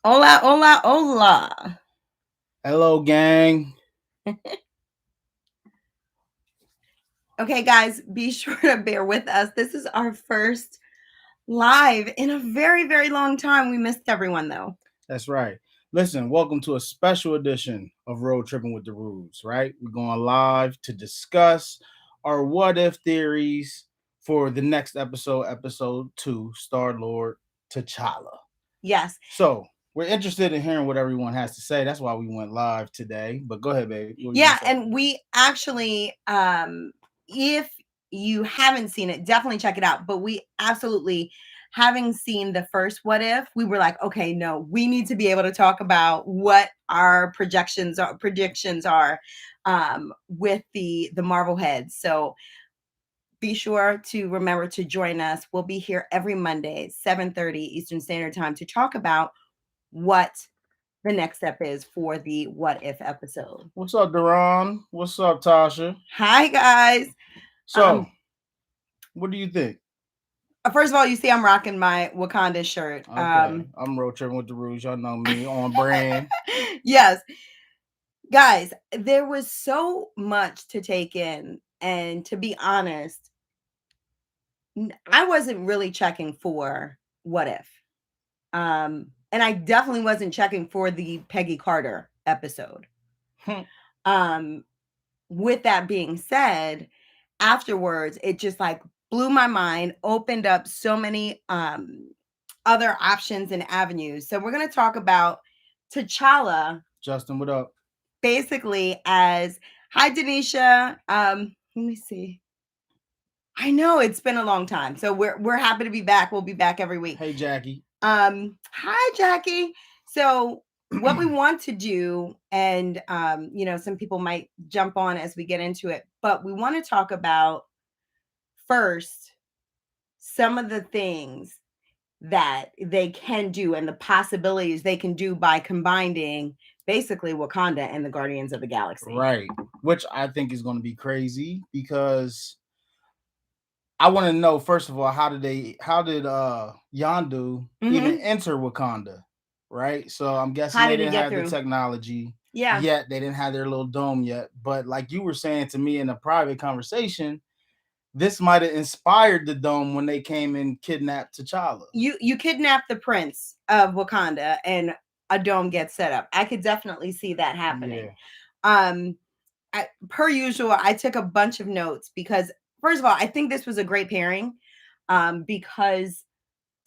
Hola, hola, hola. Hello, gang. Okay, guys, be sure to bear with us. This is our first live in a very, very long time. We missed everyone, though. That's right. Listen, welcome to a special edition of Road Tripping with the Rudes, right? We're going live to discuss our what if theories for the next episode, episode 2, Star Lord T'Challa. Yes. So, we're interested in hearing what everyone has to say. That's why we went live today. But go ahead, babe. What were you going to Yeah, say? and we actually, if you haven't seen it, definitely check it out. But we absolutely, having seen the first What If, we were like, okay, no, we need to be able to talk about what our predictions are with the Marvel heads. So be sure to remember to join us. We'll be here every Monday, 7:30 Eastern Standard Time to talk about what the next step is for the What If episode. What's up, Duran? What's up, Tasha? Hi guys. So, Um what do you think? First of all, you see I'm rocking my Wakanda shirt. Okay, I'm road tripping with the Rouge. Y'all know me on brand. Yes, guys, there was so much to take in, and to be honest, I wasn't really checking for What If. And I definitely wasn't checking for the Peggy Carter episode. um with that being said, afterwards it just like blew my mind, opened up so many other options and avenues. So we're going to talk about T'Challa Justin, what up? basically as, hi Denisha, let me see, I know it's been a long time, so we're happy to be back. We'll be back every week. Hey, Jackie. Hi Jackie. So what we want to do, and some people might jump on as we get into it, but we want to talk about first some of the things that they can do and the possibilities they can do by combining basically Wakanda and the Guardians of the Galaxy. Right. Which I think is going to be crazy because I want to know first of all how did Yandu even enter Wakanda? Right? So I'm guessing How they did he didn't get have the through? technology Yeah. yet. They didn't have their little dome yet. But like you were saying to me in a private conversation, this might have inspired the dome when they came and kidnapped T'Challa. You kidnap the prince of Wakanda and a dome gets set up. I could definitely see that happening. Yeah. Per usual, I took a bunch of notes because, first of all, I think this was a great pairing because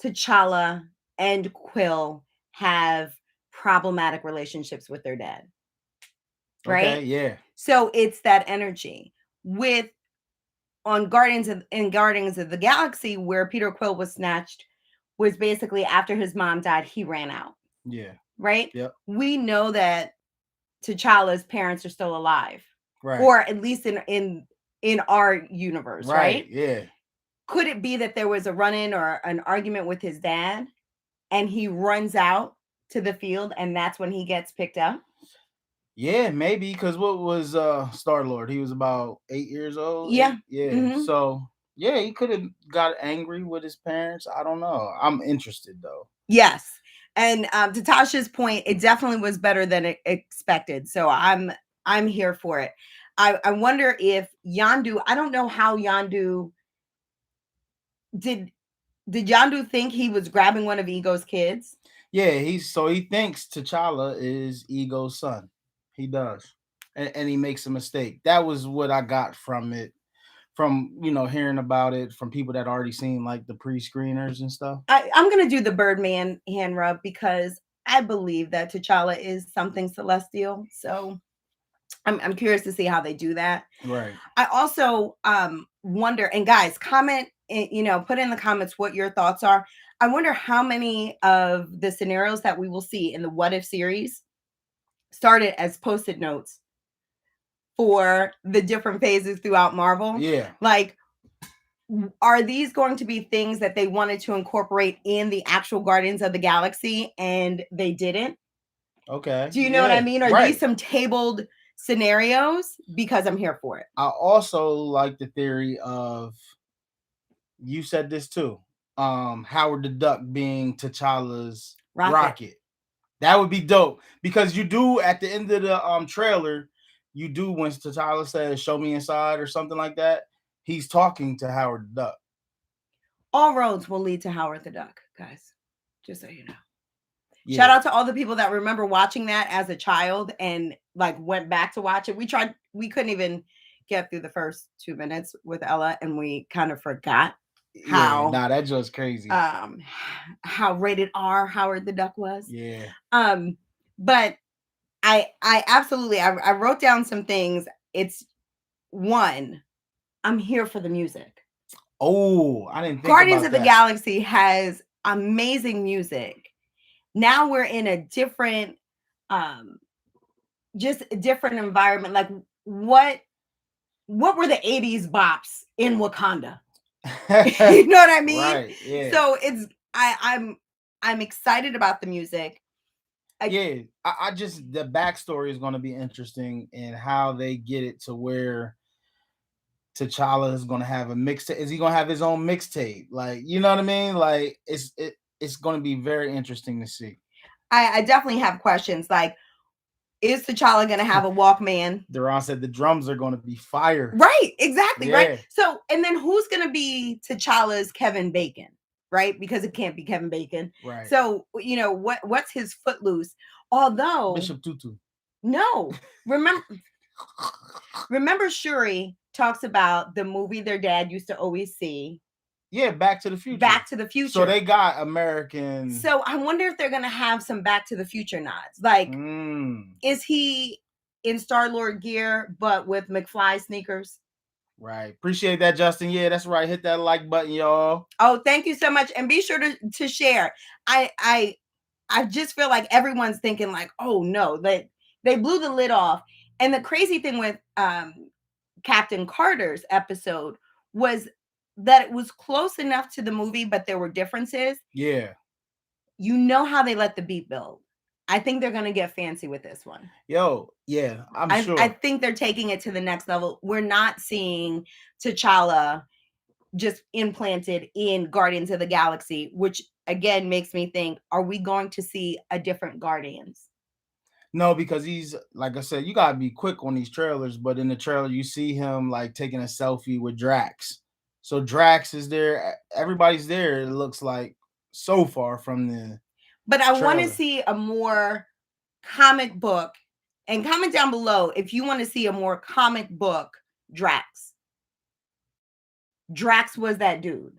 T'Challa and Quill have problematic relationships with their dad, right? Okay, yeah. So it's that energy with Guardians of the Galaxy, where Peter Quill was snatched, was basically after his mom died, he ran out, Yeah. right? Yep. We know that T'Challa's parents are still alive, Right. or at least in our universe, right? Yeah. Could it be that there was a run-in or an argument with his dad and he runs out to the field and that's when he gets picked up? Yeah, maybe because what was Star Lord? He was about 8 years old. Yeah. Yeah. So yeah, he could have got angry with his parents. I don't know. I'm interested though. Yes. And to Tasha's point, it definitely was better than expected. So I'm here for it. I wonder if Yandu, I don't know how Yandu did did Yandu think he was grabbing one of Ego's kids? Yeah, he thinks T'Challa is Ego's son. He does, and he makes a mistake. That was what I got from it, from hearing about it from people that already seen like the pre-screeners and stuff. I'm gonna do the Birdman hand rub because I believe that T'Challa is something celestial. So I'm curious to see how they do that. Right. I also wonder, and guys, comment, put in the comments what your thoughts are. I wonder how many of the scenarios that we will see in the What If series started as post-it notes for the different phases throughout Marvel. Yeah. Like, are these going to be things that they wanted to incorporate in the actual Guardians of the Galaxy and they didn't? Okay. Do you know what I mean? Are Right. these some tabled scenarios? Because I'm here for it. I also like the theory of, you said this too, Howard the Duck being T'Challa's rocket. That would be dope because you do at the end of the trailer, you do when T'Challa says "Show me inside" or something like that. He's talking to Howard the Duck. All roads will lead to Howard the Duck, guys. Just so you know. Shout Yeah, out to all the people that remember watching that as a child and like went back to watch it. We couldn't even get through the first 2 minutes with Ella, and we kind of forgot yeah. how Nah, that just crazy. um how rated R Howard the Duck was. Yeah. But I absolutely I wrote down some things. It's one, I'm here for the music. Oh, I didn't think Guardians about of the that. Galaxy has amazing music. Now we're in a different um just a different environment. Like what what were the 80s bops in Wakanda? You know what I mean? Right. Yeah. So it's I'm excited about the music. Yeah. I just the backstory is going to be interesting and how they get it to where T'Challa is going to have a mixtape. Is he going to have his own mixtape? Like, you know what I mean? Like, it's going to be very interesting to see. I definitely have questions like, is T'Challa going to have a Walkman? Duran said the drums are going to be fire. Right, exactly, Yeah. right. So, and then who's going to be T'Challa's Kevin Bacon, right? Because it can't be Kevin Bacon. Right. So, what's his footloose? Although Bishop Tutu. No, remember Shuri talks about the movie their dad used to always see. Yeah, Back to the Future. Back to the Future. So they got American. So I wonder if they're gonna have some Back to the Future nods. Like, is he in Star-Lord gear but with McFly sneakers? Right. Appreciate that, Justin. Yeah, that's right. Hit that like button, y'all. Oh, thank you so much. And be sure to share. I just feel like everyone's thinking like, oh no, they blew the lid off. And the crazy thing with Captain Carter's episode was that it was close enough to the movie, but there were differences. Yeah. You know how they let the beat build. I think they're going to get fancy with this one. Yo, yeah, I'm sure. I think they're taking it to the next level. We're not seeing T'Challa just implanted in Guardians of the Galaxy, which again makes me think, are we going to see a different Guardians? No, because he's like I said, you gotta be quick on these trailers. But in the trailer, you see him like taking a selfie with Drax. So Drax is there. Everybody's there. It looks like so far from the. But I want to see a more comic book. And comment down below if you want to see a more comic book Drax. Drax was that dude.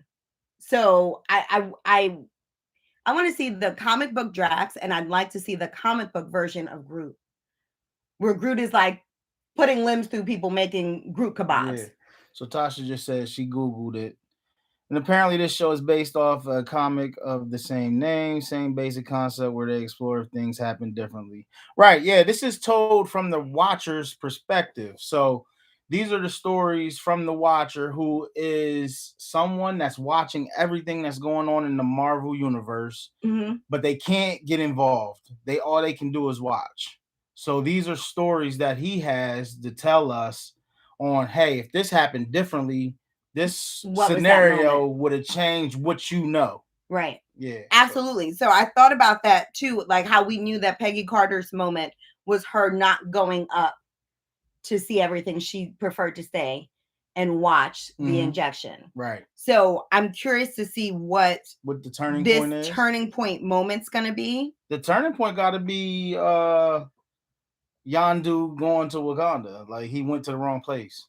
So I want to see the comic book Drax, and I'd like to see the comic book version of Groot, where Groot is like putting limbs through people, making Groot kebabs. Yeah. So Tasha just said she Googled it. And apparently this show is based off a comic of the same name, same basic concept where they explore if things happen differently. Right. Yeah. This is told from the watcher's perspective. So these are the stories from the watcher, who is someone that's watching everything that's going on in the Marvel universe, but they can't get involved. All they can do is watch. So these are stories that he has to tell us on, hey, if this happened differently, this scenario would have changed what you know. Right. Yeah. Absolutely. So I thought about that too, like how we knew that Peggy Carter's moment was her not going up to see everything. She preferred to stay and watch the injection. Right. So I'm curious to see what the turning point is. This turning point moment's gonna be. The turning point gotta be Yondu going to Wakanda. Like, he went to the wrong place.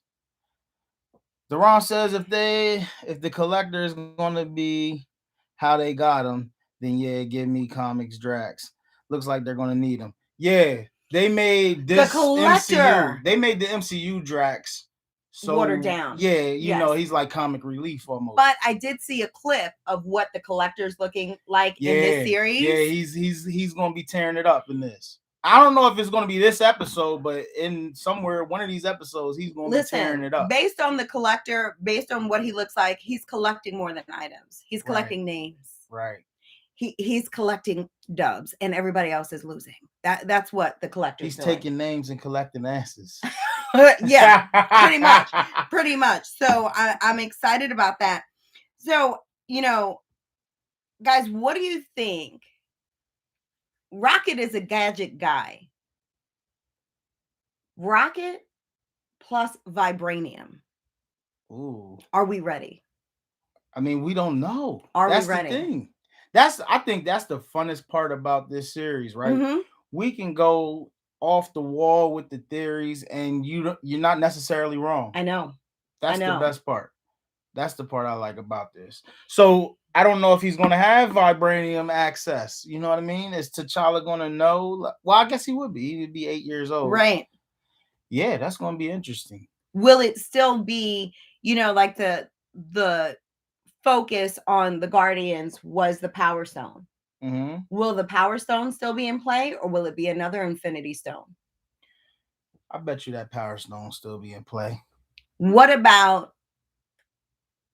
Duran says if the collector is gonna be how they got him, then yeah, give me comics Drax. Looks like they're gonna need him. Yeah, they made this the collector. MCU. They made the MCU Drax so watered down. Yeah, you know, he's like comic relief almost. But I did see a clip of what the collector's looking like in this series. Yeah, he's gonna be tearing it up in this. I don't know if it's going to be this episode, but in somewhere, one of these episodes, he's going to be tearing it up. Based on the collector, based on what he looks like, he's collecting more than items. He's collecting names. Right. He's collecting dubs, and everybody else is losing. That's what the collector's doing. He's taking names and collecting asses. Yeah, pretty much. So I'm excited about that. So, guys, what do you think Rocket is a gadget guy. Rocket plus vibranium. Ooh. Are we ready? I mean, we don't know. Are we That's the ready? thing. I think that's the funnest part about this series, right? Mm-hmm. We can go off the wall with the theories, and you're not necessarily wrong. I know. I That's the know. best part. That's the part I like about this. So I don't know if he's going to have vibranium access. You know what I mean? Is T'Challa going to know? Well, I guess he would be. He would be 8 years old. Right. Yeah, that's going to be interesting. Will it still be, like the focus on the Guardians was the Power Stone? Mm-hmm. Will the Power Stone still be in play, or will it be another Infinity Stone? I bet you that Power Stone still be in play. What about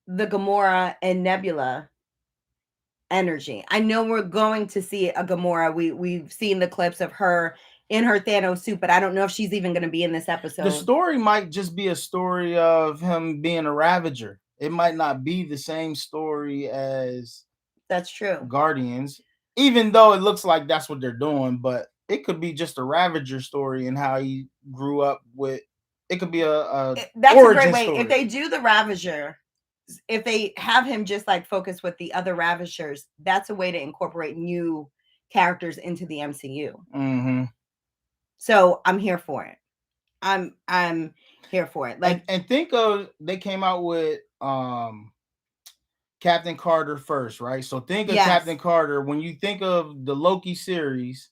the Gamora and Nebula energy? I know we're going to see a Gamora. We've seen the clips of her in her Thanos suit, but I don't know if she's even going to be in this The episode. story might just be a story of him being a Ravager. It might not be the same story as That's true. Guardians, even though it looks like that's what they're doing, but it could be just a Ravager story and how he grew up with. It could be a That's a great origin way. story. If they do the Ravager, if they have him just like focus with the other Ravagers, that's a way to incorporate new characters into the MCU. Mm-hmm. So I'm here for it. I'm here for it. Like, and think of, they came out with Captain Carter first, right? So think of yes, Captain Carter when you think of the Loki series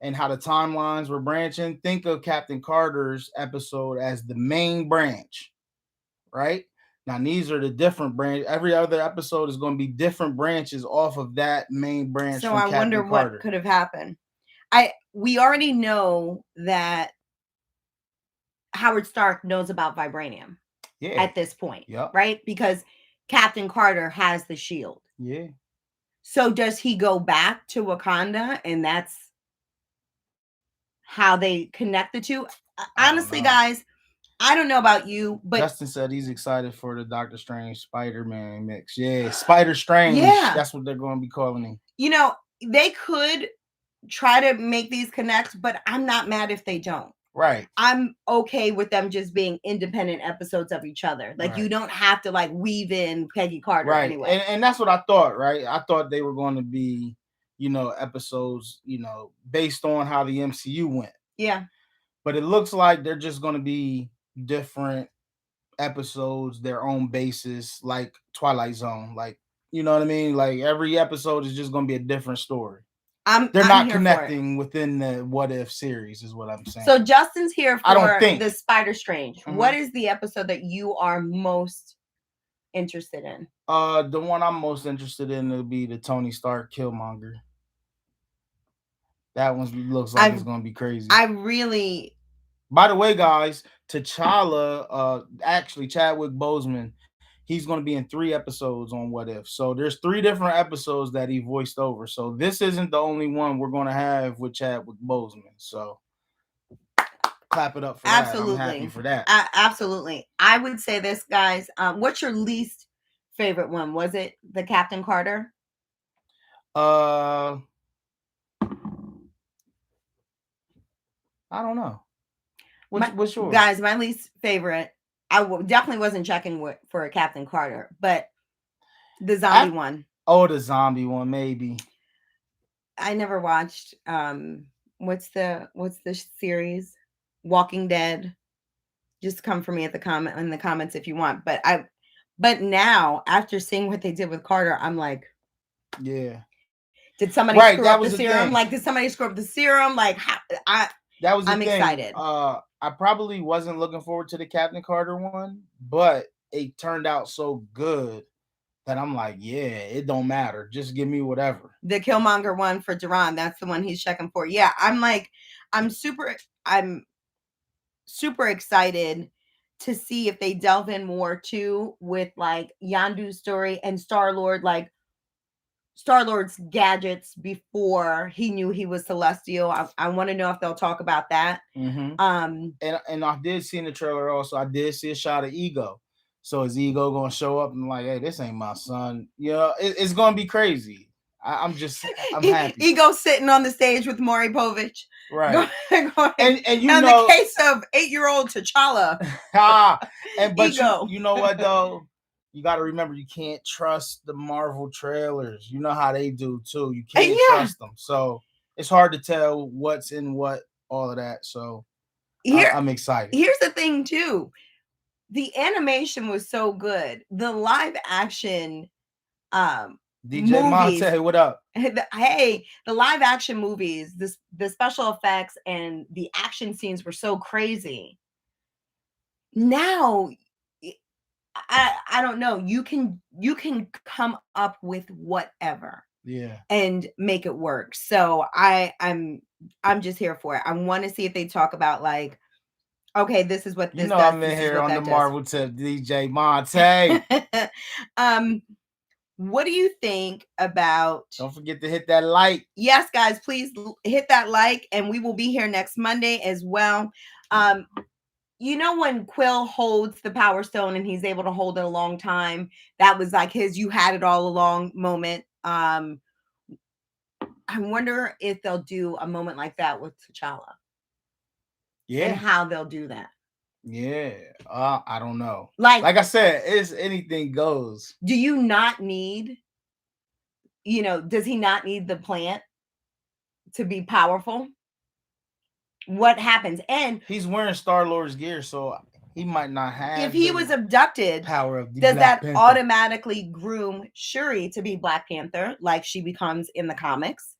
and how the timelines were branching. Think of Captain Carter's episode as the main branch, right? Now these are the different branch. Every other episode is going to be different branches off of that main branch. So from I Captain wonder Carter. what could have happened. We already know that Howard Stark knows about vibranium. Yeah. At this point, Yep. right? Because Captain Carter has the shield. Yeah. So does he go back to Wakanda, and that's how they connect the two? Honestly, guys, I don't know about you, but Justin said he's excited for the Doctor Strange Spider-Man mix. Yeah, Spider Strange. Yeah. That's what they're going to be calling him. They could try to make these connect, but I'm not mad if they don't. Right. I'm okay with them just being independent episodes of each other. Like, right. You don't have to like weave in Peggy Carter anyway. And that's what I thought, right? I thought they were going to be, episodes, based on how the MCU went. Yeah. But it looks like they're just going to be different episodes, their own basis, like Twilight Zone. Like, you know what I mean? Like every episode is just going to be a different story. They're not connecting within the What If series, is what I'm saying. So Justin's here for the Spider Strange. Mm-hmm. What is the episode that you are most interested in? The one I'm most interested in will be the Tony Stark Killmonger. That one looks like it's gonna be crazy. By the way, guys, T'Challa, actually Chadwick Boseman, he's going to be in 3 episodes on What If. So there's 3 different episodes that he voiced over. So this isn't the only one we're going to have with Chadwick Boseman. So clap it up for that. I'm happy for that. Absolutely. I would say this, guys. What's your least favorite one? Was it the Captain Carter? I don't know. What's yours? Guys, my least favorite, I definitely wasn't checking for a Captain Carter, but the zombie one. Oh, the zombie one, maybe. I never watched what's the series? Walking Dead. Just come for me in the comments if you want. But now, after seeing what they did with Carter, I'm like, yeah. Did somebody screw up the serum? Like, did somebody screw up the serum? Like, I'm excited. I probably wasn't looking forward to the Captain Carter one, but it turned out so good that I'm like, yeah, it don't matter. Just give me whatever. The Killmonger one for Duran, that's the one he's checking for. Yeah, I'm super excited to see if they delve in more too with like Yondu's story and Star-Lord, like Star-Lord's gadgets before he knew he was Celestial. I want to know if they'll talk about that. Mm-hmm. And I did see in the trailer also, I did see a shot of Ego. So is Ego going to show up and like, hey, this ain't my son? It's going to be crazy. I'm happy. Ego sitting on the stage with Maury Povich. Right. And you in know, the case of 8-year-old T'Challa, but Ego. you know what though? You got to remember you can't trust the Marvel trailers. You know how they do too. You can't trust them. So it's hard to tell what's in what, all of that. So I'm excited. Here's the thing too. The animation was so good. The live action DJ movies, Monte, what up? Hey, the live action movies, the special effects and the action scenes were so crazy. Now I don't know. You can come up with whatever. Yeah. And make it work. So I'm just here for it. I want to see if they talk about like, okay, this is what this does. I'm in here on the Marvel tip, DJ Monte. What do you think about? Don't forget to hit that like. Yes, guys, please hit that like, and we will be here next Monday as well. You know, when Quill holds the Power Stone and he's able to hold it a long time, that was like his "you had it all along" moment. I wonder if they'll do a moment like that with T'Challa. Yeah. And how they'll do that. Yeah. I don't know. Like I said, it's anything goes. Do you not need, does he not need the plant to be powerful? What happens? And he's wearing Star-Lord's gear, so he might not have. If he was abducted, power of does that automatically groom Shuri to be Black Panther like she becomes in the comics?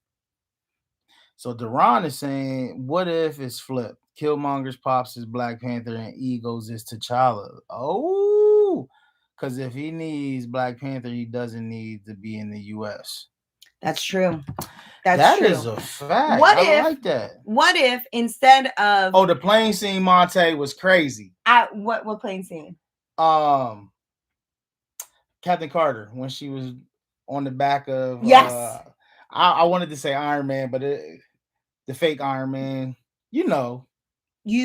So Duran is saying, what if it's flipped? Killmonger's pops is Black Panther and Ego's is T'Challa. Oh, because if he needs Black Panther, he doesn't need to be in the U.S. That's true. That true. Is a fact. I like that. What if instead of the plane scene, Monte, was crazy. What plane scene? Captain Carter, when she was on the back of I wanted to say Iron Man, but the fake Iron Man. You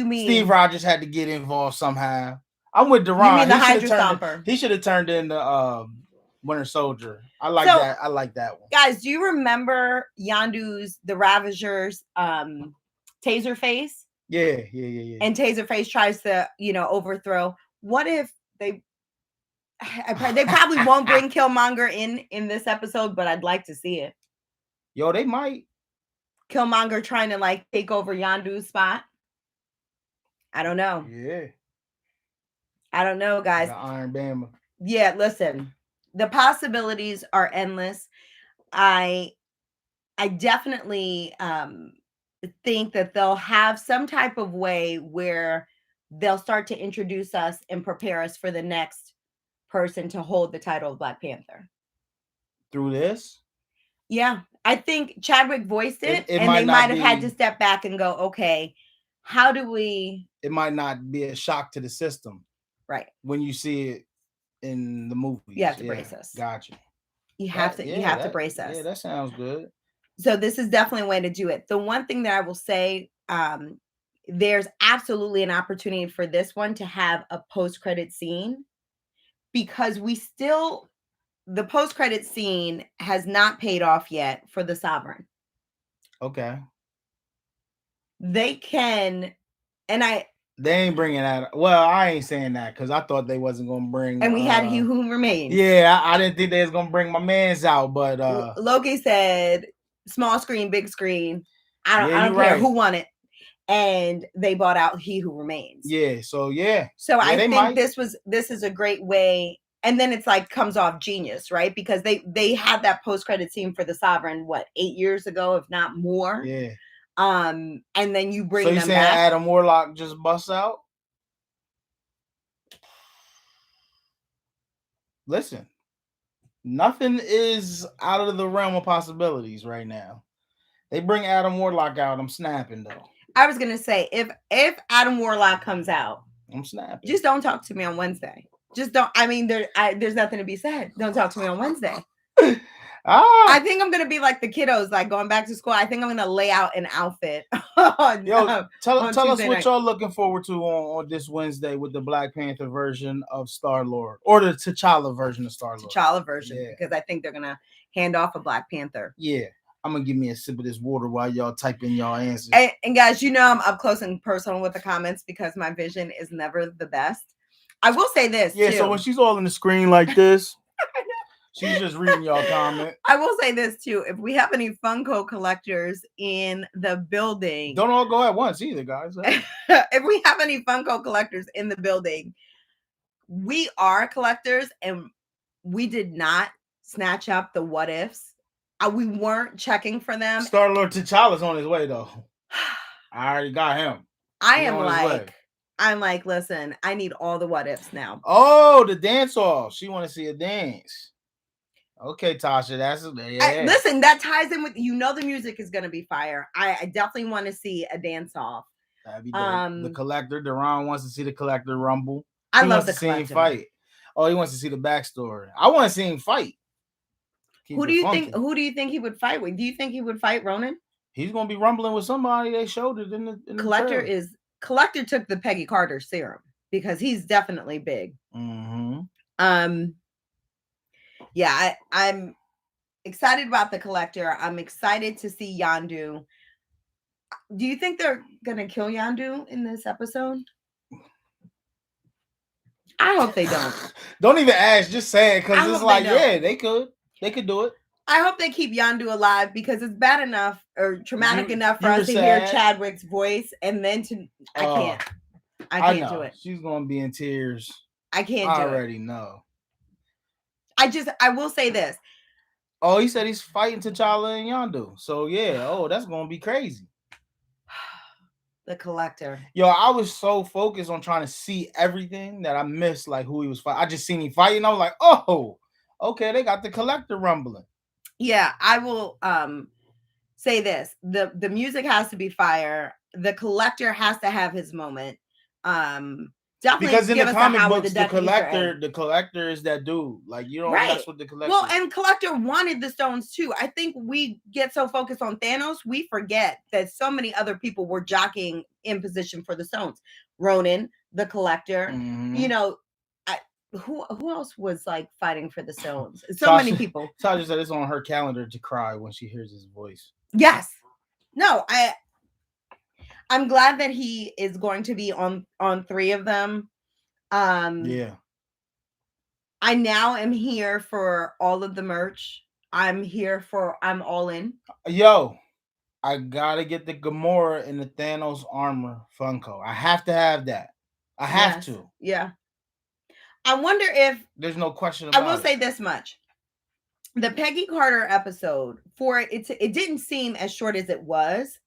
mean Steve Rogers had to get involved somehow. I'm with Duran. You mean the Hydra Stomper? He should have turned into Winter Soldier. I like that. I like that one. Guys, do you remember Yondu's the Ravagers taser face? Yeah. And taser face tries to, overthrow. What if they probably won't bring Killmonger in this episode, but I'd like to see it. Yo, they might. Killmonger trying to like take over Yondu's spot. I don't know. Yeah. I don't know, guys. The Iron Bama. Yeah, listen. The possibilities are endless. I definitely think that they'll have some type of way where they'll start to introduce us and prepare us for the next person to hold the title of Black Panther. Through this? Yeah. I think Chadwick voiced it and they might have had to step back and go, okay, how do we... It might not be a shock to the system. Right. When you see it in the movies. You have to brace us. Gotcha. You have to brace us. Yeah, that sounds good. So this is definitely a way to do it. The one thing that I will say, there's absolutely an opportunity for this one to have a post-credit scene because the post-credit scene has not paid off yet for the Sovereign. Okay. They can, and they ain't bringing that. Well, I ain't saying that because I thought they wasn't gonna bring. And we had He Who Remains. Yeah, I didn't think they was gonna bring my man's out, but Loki said, "Small screen, big screen. I don't care who won it." And they bought out He Who Remains. Yeah. So yeah. So I think this is a great way. And then it's like comes off genius, right? Because they had that post-credit scene for the Sovereign, 8 years ago, if not more. Yeah. And then you bring them back. So you saying Adam Warlock just busts out? Listen, nothing is out of the realm of possibilities right now. They bring Adam Warlock out, I'm snapping though. I was gonna say if Adam Warlock comes out, I'm snapping. Just don't talk to me on Wednesday. Just don't. I mean, there's nothing to be said. Don't talk to me on Wednesday. I think I'm gonna be like the kiddos, like going back to school. I think I'm gonna lay out an outfit. Tell us what y'all looking forward to on this Wednesday with the Black Panther version of Star-Lord or the T'Challa version of Star-Lord. T'Challa version, because I think they're gonna hand off a Black Panther. Yeah. I'm gonna give me a sip of this water while y'all type in y'all answers. And guys, you know I'm up close and personal with the comments because my vision is never the best. I will say this Yeah, too. so when she's all in the screen like this, she's just reading y'all comment. I will say this too. If we have any Funko collectors in the building, Don't all go at once either, guys. if we have any Funko collectors in the building, we are collectors and we did not snatch up the what ifs. We weren't checking for them. Star-Lord T'Challa's on his way though. I already got him. I'm like, listen, I need all the what ifs now. Oh, the dance off. She want to see a dance. Okay, Tasha, that's listen, that ties in with the music is gonna be fire. I definitely want to see a dance off. That'd be dope. The collector, Deron wants to see the collector rumble. I love the collector. See him fight. Oh, he wants to see the backstory. I want to see him fight. Who do you think he would fight with? Do you think he would fight Ronan? He's gonna be rumbling with somebody. They showed it in the collector trailer. Collector took the Peggy Carter serum because he's definitely big. Mm-hmm. Yeah, I'm excited about the collector. I'm excited to see Yondu. Do you think they're gonna kill Yondu in this episode? I hope they don't. Don't even ask. Just say it because it's like, yeah, they could. They could do it. I hope they keep Yondu alive because it's bad enough or traumatic enough for us to hear Chadwick's voice and then I can't do it. She's gonna be in tears. I can't do it. I already know. I will say this. Oh, he said he's fighting T'Challa and Yondu. So yeah, that's gonna be crazy. The collector. Yo, I was so focused on trying to see everything that I missed like who he was fighting. I just seen him fighting. I was like, oh, okay, they got the collector rumbling. Yeah, I will say this. The music has to be fire. The collector has to have his moment. Definitely because in the comic books, the collector is that dude. Like you don't mess with the collector. Well, and collector wanted the stones too. I think we get so focused on Thanos, we forget that so many other people were jockeying in position for the stones. Ronan, the collector, who else was like fighting for the stones? So many people. Tasha said it's on her calendar to cry when she hears his voice. Yes. No, I'm glad that he is going to be on 3 of them. Yeah. I now am here for all of the merch. I'm all in. Yo, I gotta get the Gamora and the Thanos armor Funko. I have to have that. I have to. Yeah. I wonder if there's no question about it. I will say this much. The Peggy Carter episode, it didn't seem as short as it was.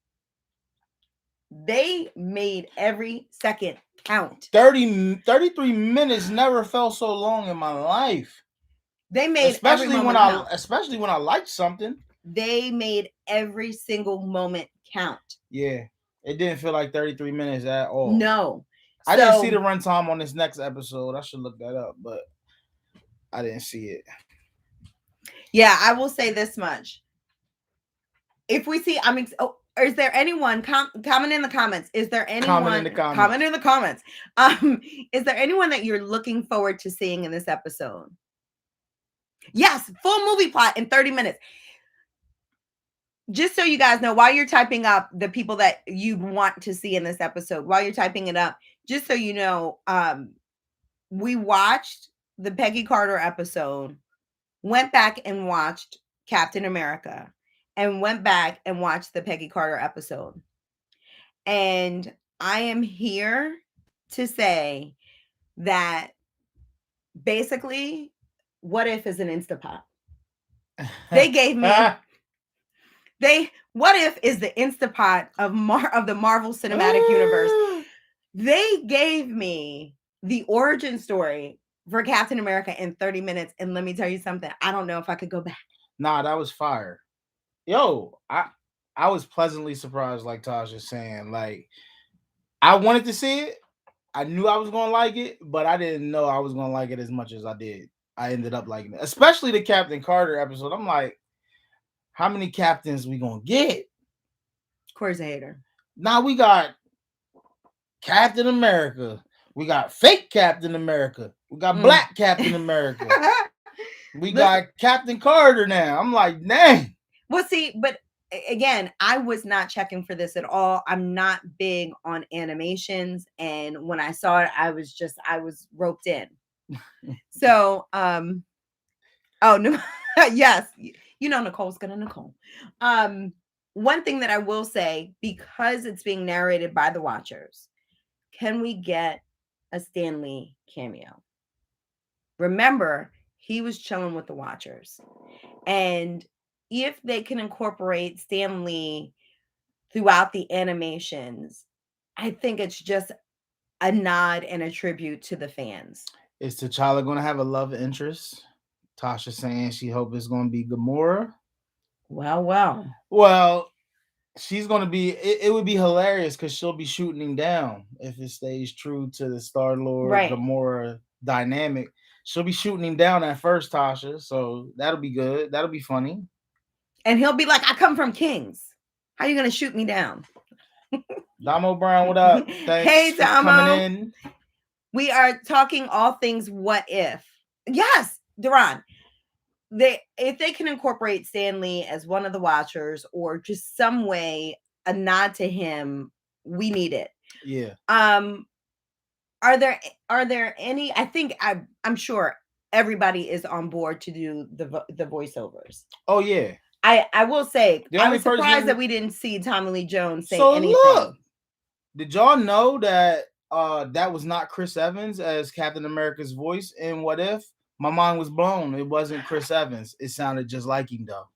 They made every second count. 33 minutes never felt so long in my life. They made especially when I liked something. They made every single moment count. Yeah. It didn't feel like 33 minutes at all. No. I didn't see the runtime on this next episode. I should look that up, but I didn't see it. Yeah, I will say this much. If we see, is there anyone comment in the comments? Is there anyone comment in the comments? Is there anyone that you're looking forward to seeing in this episode? Yes, full movie plot in 30 minutes. Just so you guys know, while you're typing up the people that you want to see in this episode, while you're typing it up, just so you know, we watched the Peggy Carter episode, went back and watched Captain America, and went back and watched the Peggy Carter episode. And I am here to say that basically, What If is an Instapot. They gave me What If is the Instapot of the Marvel Cinematic Universe. They gave me the origin story for Captain America in 30 minutes. And let me tell you something. I don't know if I could go back. Nah, that was fire. Yo, I was pleasantly surprised, like Tasha's saying. Like, I wanted to see it. I knew I was going to like it, but I didn't know I was going to like it as much as I did. I ended up liking it. Especially the Captain Carter episode. I'm like, how many captains we going to get? Corey's a hater. Now we got Captain America. We got fake Captain America. We got Black Captain America. We Listen, got Captain Carter now. I'm like, dang. well, see, but again, I was not checking for this at all. I'm not big on animations, and when I saw it, I was roped in. So, oh no, yes, you know Nicole's gonna Nicole. Um, One thing that I will say, because it's being narrated by the Watchers, can we get a Stanley cameo? Remember, he was chilling with the Watchers. And if they can incorporate Stanley throughout the animations, I think it's just a nod and a tribute to the fans. Is T'Challa gonna have a love interest? Tasha saying she hope it's gonna be Gamora. Well, well. Well, she's gonna be. It would be hilarious because she'll be shooting him down if it stays true to the Star Lord Right. Gamora dynamic. She'll be shooting him down at first, Tasha. So that'll be good. That'll be funny. And he'll be like, I come from Kings. How you gonna shoot me down? Damo Brown, what up? Thanks Hey for coming Damo. in. We are talking all things what if. Yes, Duran. If they can incorporate Stanley as one of the Watchers or just some way a nod to him, we need it. Yeah. Are there any? I'm sure everybody is on board to do the voiceovers. Oh yeah. I will say The I only was surprised person. that we didn't see Tommy Lee Jones say So anything. look, did y'all know that that was not Chris Evans as Captain America's voice in What If? My mind was blown. It wasn't Chris Evans. It sounded just like him though.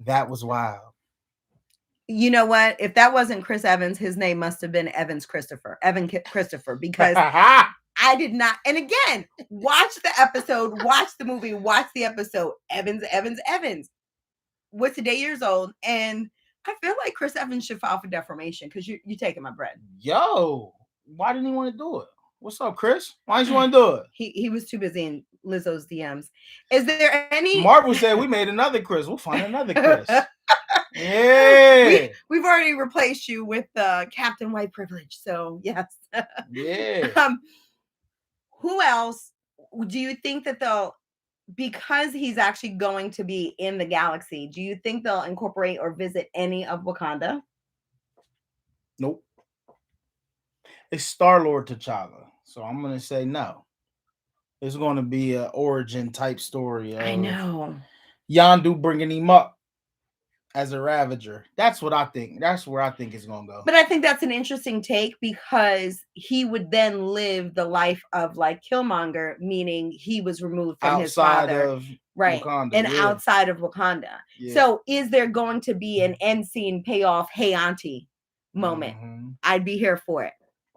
That was wild. You know what? If that wasn't Chris Evans, his name must have been Evan Christopher, because I did not. And again, watch the episode, watch the movie, watch the episode. Evans was today years old, and I feel like Chris Evans should file for defamation because you're taking my bread. Yo, why didn't he want to do it? What's up, Chris? Why didn't you want to do it? He was too busy in Lizzo's DMs. Is there any? Marvel said we made another Chris. We'll find another Chris. Yeah, we've already replaced you with Captain White Privilege. So yes. Yeah. Who else do you think that they'll? Because he's actually going to be in the galaxy, do you think they'll incorporate or visit any of Wakanda? Nope. It's Star Lord T'Challa, so I'm gonna say no. It's gonna be an origin type story of I know. Yondu bringing him up as a Ravager. That's what I think. That's where I think it's gonna go. But I think that's an interesting take because he would then live the life of like Killmonger, meaning he was removed from his father, of right? Wakanda, and outside of Wakanda. Yeah. So, is there going to be an end scene payoff, hey auntie moment? I'd be here for it.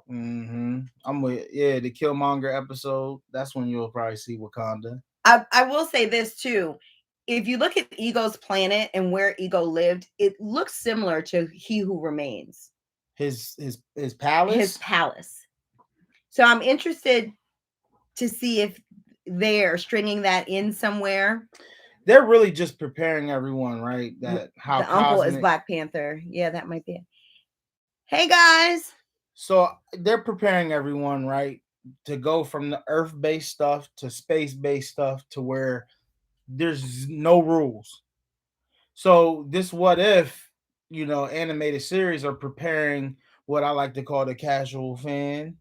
I'm with the Killmonger episode. That's when you'll probably see Wakanda. I will say this too. If you look at Ego's planet and where Ego lived, it looks similar to He Who Remains. His palace? His palace. So I'm interested to see if they're stringing that in somewhere. They're really just preparing everyone, right? That how the uncle is Black Panther. Yeah, that might be it. Hey guys. So they're preparing everyone, right, to go from the Earth-based stuff to space-based stuff to where there's no rules. So this What If, animated series are preparing what I like to call the casual fan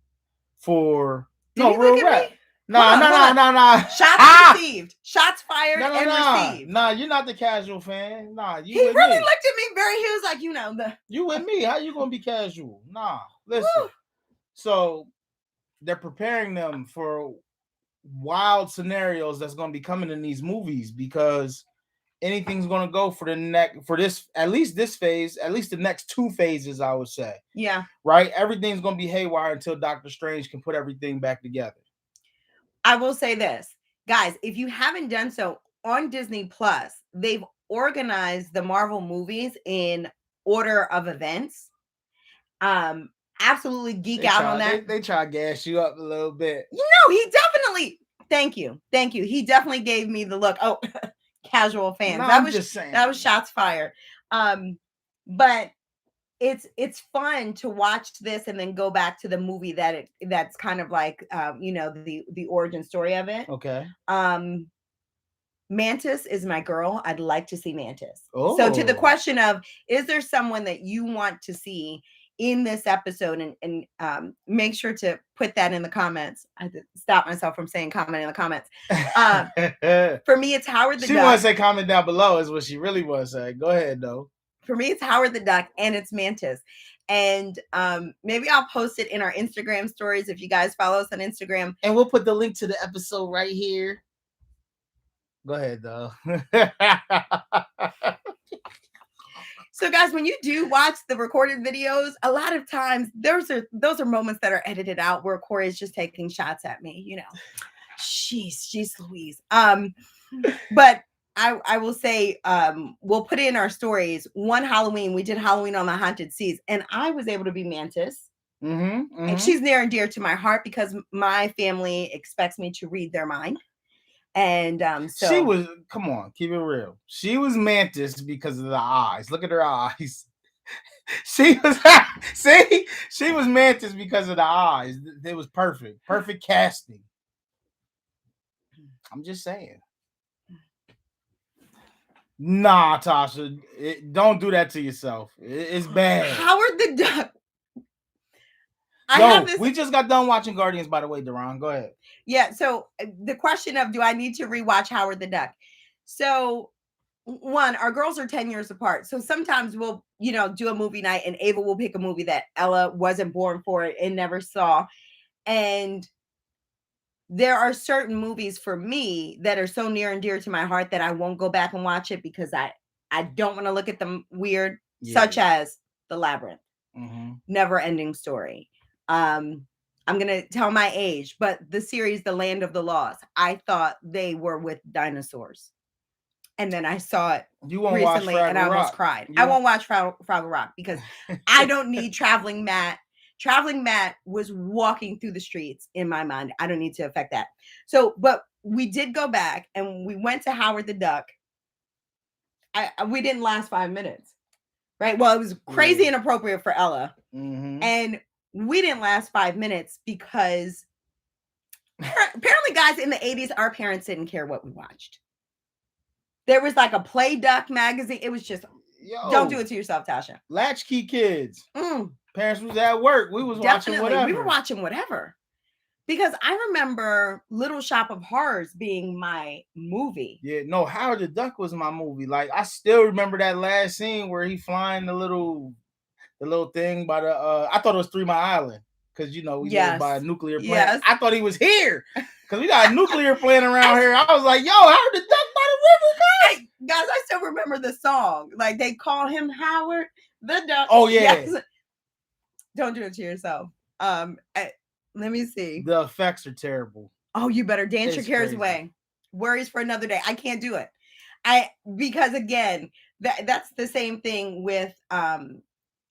for real rap. Nah. Shots received. Shots fired received. Nah, you're not the casual fan. Nah, you he with really me. looked at me very, he was like, You with me. How you gonna be casual? Nah, listen. Woo. So they're preparing them for wild scenarios that's gonna be coming in these movies because anything's gonna go for at least this phase, at least the next two phases, I would say. Yeah. Right? Everything's gonna be haywire until Doctor Strange can put everything back together. I will say this, guys, if you haven't done so, on Disney Plus, they've organized the Marvel movies in order of events. Absolutely geek out on that. They try to gas you up a little bit. He definitely. Thank you. He definitely gave me the look. Oh, casual fans. No, I'm just saying. That was shots fired. But it's fun to watch this and then go back to the movie that's kind of like the origin story of it. Okay. Mantis is my girl. I'd like to see Mantis. So to the Oh. question of, is there someone that you want to see in this episode, and make sure to put that in the comments. I had to stop myself from saying comment in the comments. For me, it's Howard the She Duck. wants to say comment down below is what she really wants to say. Go ahead, though. For me, it's Howard the Duck and it's Mantis. And maybe I'll post it in our Instagram stories if you guys follow us on Instagram. And we'll put the link to the episode right here. Go ahead, though. So, guys, when you do watch the recorded videos, a lot of times those are moments that are edited out where Corey is just taking shots at me. You know, she's Louise. But I will say, we'll put it in our stories. One Halloween, we did Halloween on the Haunted Seas, and I was able to be Mantis. And she's near and dear to my heart because my family expects me to read their mind. And so she was, come on, keep it real. She was Mantis because of the eyes. Look at her eyes. She was see, she was Mantis because of the eyes. It was perfect. Perfect casting. I'm just saying. Nah, Tasha, don't do that to yourself. It's bad. Howard the Duck. We just got done watching Guardians, by the way, Deron. Go ahead. Yeah, so the question of, do I need to rewatch Howard the Duck? So, one, our girls are 10 years apart. So sometimes we'll, do a movie night and Ava will pick a movie that Ella wasn't born for and never saw. And there are certain movies for me that are so near and dear to my heart that I won't go back and watch it because I don't want to look at them weird, such as The Labyrinth, Never Ending Story. I'm going to tell my age, but the series, The Land of the Lost, I thought they were with dinosaurs. And then I saw it recently and I almost cried. I won't watch Fraggle Rock because I don't need Traveling Matt. Traveling Matt was walking through the streets in my mind. I don't need to affect that. So, but we did go back and we went to Howard the Duck. We didn't last 5 minutes, right? Well, it was crazy inappropriate for Ella. And we didn't last 5 minutes because apparently, guys, in the 80s, our parents didn't care what we watched. There was like a Play Duck magazine. It was just, don't do it to yourself, Tasha. Latchkey kids. Parents was at work. We was watching whatever. We were watching whatever. Because I remember Little Shop of Horrors being my movie. Yeah, no, Howard the Duck was my movie. Like, I still remember that last scene where he flying the little thing by the I thought it was 3 Mile Island because we live by a nuclear plant. I thought he was here because we got a nuclear plant around here. I was like, yo, Howard the Duck by the river, guys. Guys, I still remember the song. Like, they call him Howard the Duck. Oh yeah. Yes. Don't do it to yourself. Let me see. The effects are terrible. Oh, you better dance your cares away. Worries for another day. I can't do it. Because again, that's the same thing with I'm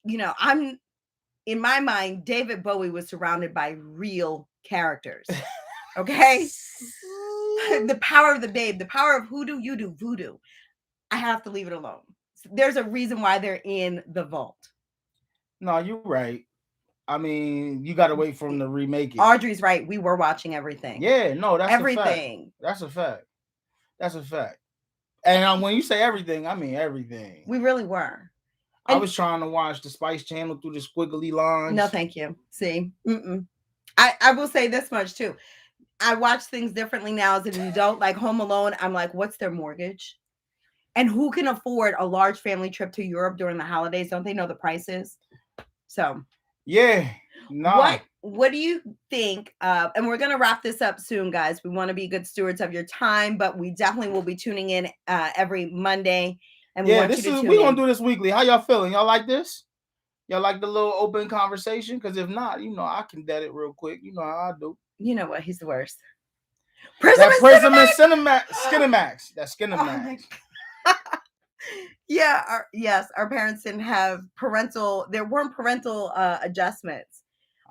in my mind, David Bowie was surrounded by real characters. Okay? The power of the babe, the power of hoodoo, you do voodoo. I have to leave it alone. There's a reason why they're in the vault. No, you're right. I mean, you got to wait for them to remake it. Audrey's right. We were watching everything. Yeah, no, that's everything. That's a fact. That's a fact. And when you say everything, I mean everything. We really were. I was trying to watch the Spice Channel through the squiggly lines. No, thank you. See, I will say this much too. I watch things differently now as an adult. Like Home Alone, I'm like, what's their mortgage? And who can afford a large family trip to Europe during the holidays? Don't they know the prices? So, yeah. No. What do you think? And we're gonna wrap this up soon, guys. We want to be good stewards of your time, but we definitely will be tuning in every Monday. And we're gonna do this weekly. How y'all feeling? Y'all like this? Y'all like the little open conversation? Because if not, I can dead it real quick. You know how I do. You know what? He's the worst. Prism and Skinemax. That's Skinemax. Yeah. Our parents didn't have there weren't parental adjustments.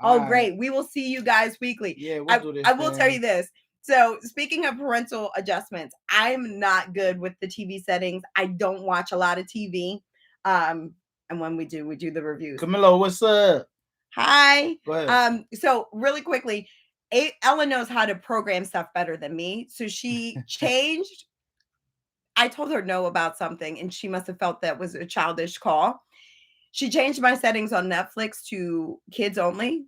Oh, great. We will see you guys weekly. Yeah, we'll do this. I will tell you this. So speaking of parental adjustments, I'm not good with the TV settings. I don't watch a lot of TV. And when we do the reviews. Camilo, what's up? Hi. Go ahead. So really quickly, Ella knows how to program stuff better than me. So she changed I told her no about something, and she must have felt that was a childish call. She changed my settings on Netflix to kids only.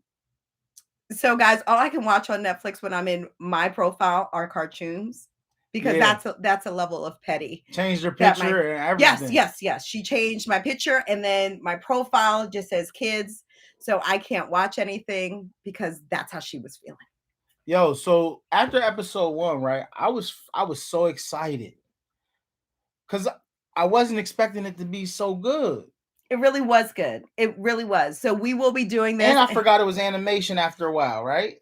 So, guys, all I can watch on Netflix when I'm in my profile are cartoons because Yeah. that's a level of petty Changed your that my picture and yes, everything. yes, yes. She changed my picture and then my profile just says kids. So I can't watch anything because that's how she was feeling. Yo, so after episode 1, right? I was so excited because I wasn't expecting it to be so good. It really was good. It really was. So we will be doing this. And I forgot it was animation after a while, right?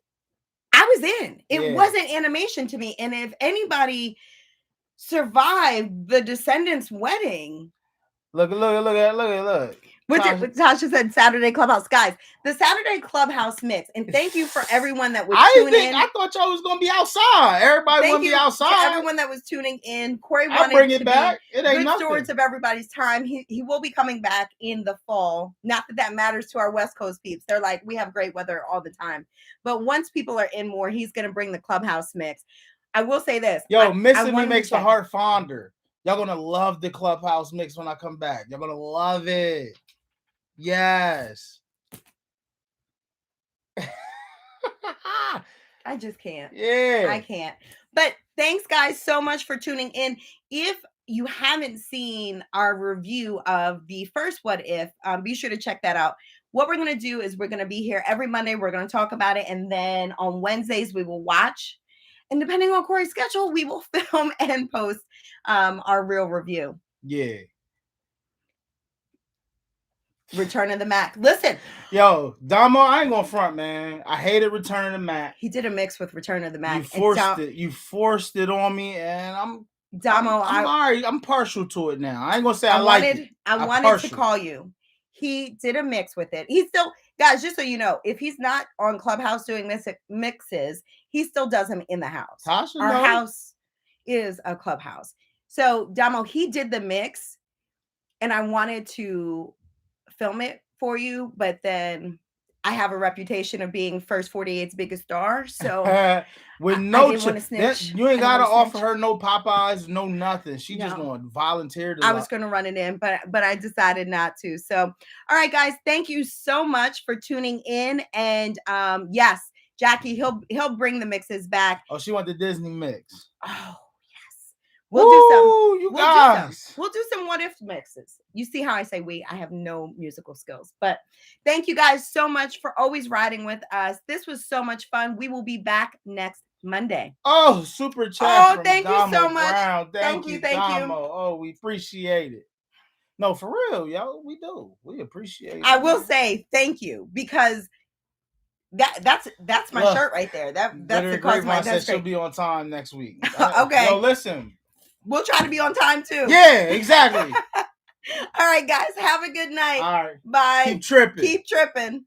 I was in. It Yeah. wasn't animation to me. And if anybody survived the Descendants wedding, Look. which Tasha, Tasha said Saturday Clubhouse. Guys, the Saturday Clubhouse mix. And thank you for everyone that would I tune in. I thought y'all was gonna be outside. Everybody Thank wanna be you to outside. everyone that was tuning in. Corey I'll wanted bring it to back. be It ain't good nothing. stewards of everybody's time. He will be coming back in the fall. Not that that matters to our West Coast peeps. They're like, we have great weather all the time. But once people are in more, he's going to bring the Clubhouse mix. I will say this. Yo, missing I me want him to makes the check it. heart fonder. Y'all gonna love the Clubhouse mix when I come back. Y'all gonna love it. Yes. I just can't. Yeah. I can't. But thanks, guys, so much for tuning in. If you haven't seen our review of the first What If, be sure to check that out. What we're going to do is we're going to be here every Monday. We're going to talk about it. And then on Wednesdays, we will watch. And depending on Corey's schedule, we will film and post our real review. Yeah. Return of the Mac. Listen. Yo, Damo, I ain't gonna front, man. I hated Return of the Mac. He did a mix with Return of the Mac. You forced it. You forced it on me, and I'm alright. I'm partial to it now. I ain't gonna say I like it. I wanted to call you. He did a mix with it. He's still, guys, just so you know, if he's not on Clubhouse doing mixes, he still does them in the house. Tasha, Our house is a Clubhouse. So, Damo, he did the mix, and I wanted to film it for you, but then I have a reputation of being First 48's biggest star, so with no snitch. You ain't gotta offer her no Popeyes, no nothing. She just gonna volunteer to. I was gonna run it in, but I decided not to. So, all right, guys, thank you so much for tuning in. And yes, Jackie, he'll bring the mixes back. Oh, she want the Disney mix. Oh yes, we'll do some. We'll do some what if mixes. You see how I say we? I have no musical skills, but thank you guys so much for always riding with us. This was so much fun. We will be back next Monday. Oh, super chat. Oh, thank you so much. Brown. Thank you. Oh, we appreciate it. No, for real, yo, we do. We appreciate it. I will say thank you because that's my shirt right there. That's the Grapevine said she'll be on time next week. Okay. Yo, listen. We'll try to be on time too. Yeah, exactly. All right, guys. Have a good night. All right. Bye. Keep tripping. Keep tripping.